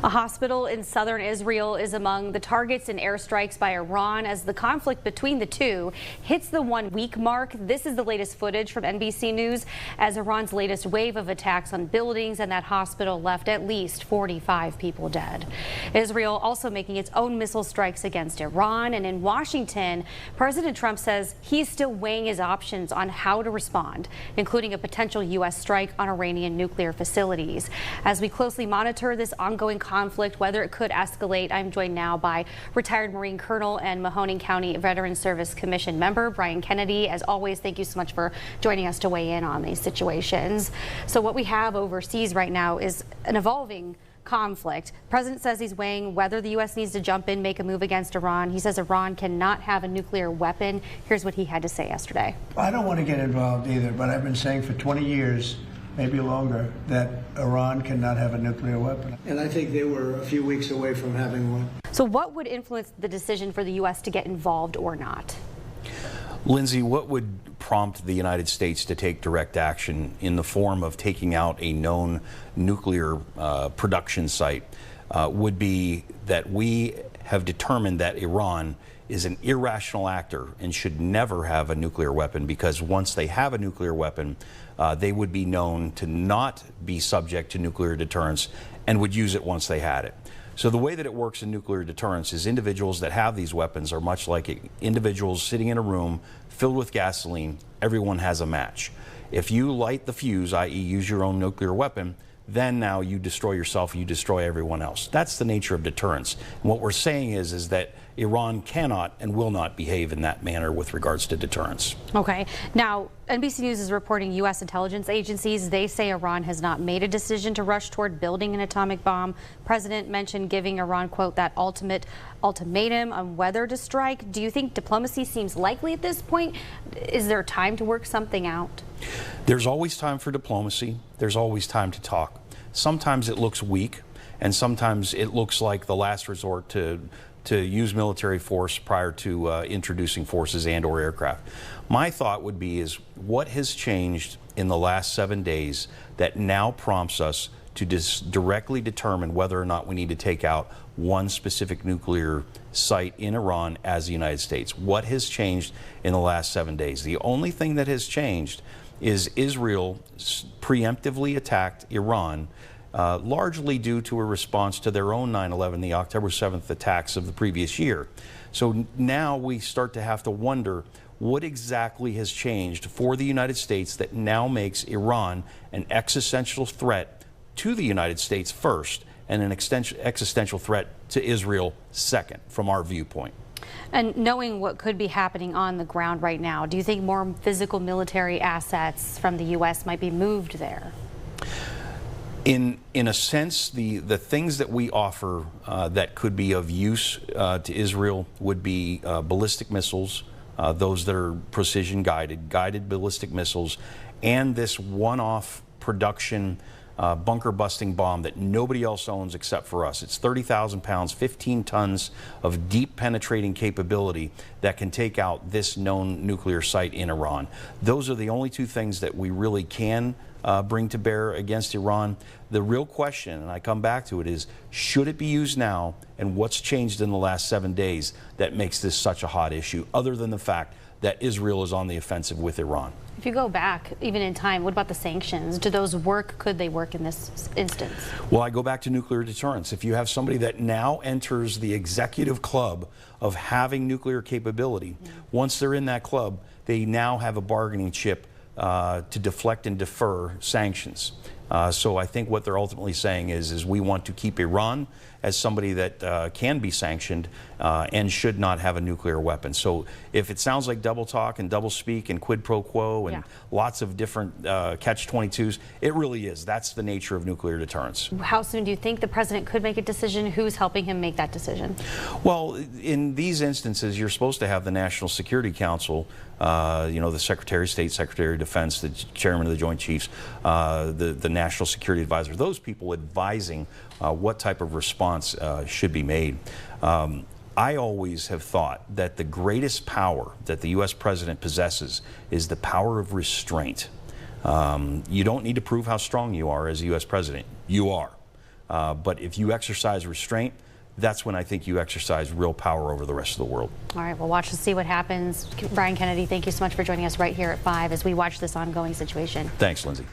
A hospital in southern Israel is among the targets in airstrikes by Iran as the conflict between the two hits the 1-week mark. This is the latest footage from NBC News as Iran's latest wave of attacks on buildings and that hospital left at least 45 people dead. Israel also making its own missile strikes against Iran, and in Washington, President Trump says he's still weighing his options on how to respond, including a potential U.S. strike on Iranian nuclear facilities. As we closely monitor this ongoing conflict, whether it could escalate, I'm joined now by retired Marine Colonel and Mahoning County Veterans Service Commission member Brian Kennedy. As always, thank you so much for joining us to weigh in on these situations. So what we have overseas right now is an evolving conflict. The president says he's weighing whether the U.S. needs to jump in, make a move against Iran. He says Iran cannot have a nuclear weapon. Here's what he had to say yesterday. I don't want to get involved either, but I've been saying for 20 years, maybe longer, that Iran cannot have a nuclear weapon. And I think they were a few weeks away from having one. So what would influence the decision for the U.S. to get involved or not? Lindsay, what would prompt the United States to take direct action in the form of taking out a known nuclear production site would be that we have determined that Iran is an irrational actor and should never have a nuclear weapon, because once they have a nuclear weapon, they would be known to not be subject to nuclear deterrence and would use it once they had it. So the way that it works in nuclear deterrence is individuals that have these weapons are much like individuals sitting in a room filled with gasoline. Everyone has a match. If you light the fuse, i.e. use your own nuclear weapon, then now you destroy yourself, you destroy everyone else. That's the nature of deterrence. And what we're saying is that Iran cannot and will not behave in that manner with regards to deterrence. Okay. Now, NBC News is reporting U.S. intelligence agencies. They say Iran has not made a decision to rush toward building an atomic bomb. President mentioned giving Iran, quote, that ultimate ultimatum on whether to strike. Do you think diplomacy seems likely at this point? Is there time to work something out? There's always time for diplomacy. There's always time to talk. Sometimes it looks weak, and sometimes it looks like the last resort to use military force prior to introducing forces and or aircraft. My thought would be is what has changed in the last 7 days that now prompts us to directly determine whether or not we need to take out one specific nuclear site in Iran as the United States. What has changed in the last 7 days? The only thing that has changed is Israel preemptively attacked Iran, largely due to a response to their own 9/11, the October 7th attacks of the previous year. So now we start to have to wonder what exactly has changed for the United States that now makes Iran an existential threat to the United States first and an existential threat to Israel second, from our viewpoint. And knowing what could be happening on the ground right now, do you think more physical military assets from the U.S. might be moved there? In a sense, the things that we offer that could be of use to Israel would be ballistic missiles, those that are precision guided ballistic missiles, and this one-off production bunker busting bomb that nobody else owns except for us. It's 30,000 pounds, 15 tons of deep penetrating capability that can take out this known nuclear site in Iran. Those are the only two things that we really can bring to bear against Iran. The real question, and I come back to it, is should it be used now, and what's changed in the last 7 days that makes this such a hot issue, other than the fact that Israel is on the offensive with Iran? If you go back, even in time, what about the sanctions? Do those work? Could they work in this instance? Well, I go back to nuclear deterrence. If you have somebody that now enters the executive club of having nuclear capability, once they're in that club, they now have a bargaining chip to deflect and defer sanctions. So I think what they're ultimately saying is we want to keep Iran as somebody that can be sanctioned and should not have a nuclear weapon. So if it sounds like double talk and double speak and quid pro quo and lots of different catch-22s, it really is. That's the nature of nuclear deterrence. How soon do you think the president could make a decision? Who's helping him make that decision? Well, in these instances, you're supposed to have the National Security Council, you know, the Secretary of State, Secretary of Defense, the Chairman of the Joint Chiefs, the National Security Advisor, those people advising what type of response should be made. I always have thought that the greatest power that the U.S. president possesses is the power of restraint. You don't need to prove how strong you are as a U.S. president. You are. But if you exercise restraint, that's when I think you exercise real power over the rest of the world. All right, we'll watch to see what happens. Brian Kennedy, thank you so much for joining us right here at 5 as we watch this ongoing situation. Thanks, Lindsay.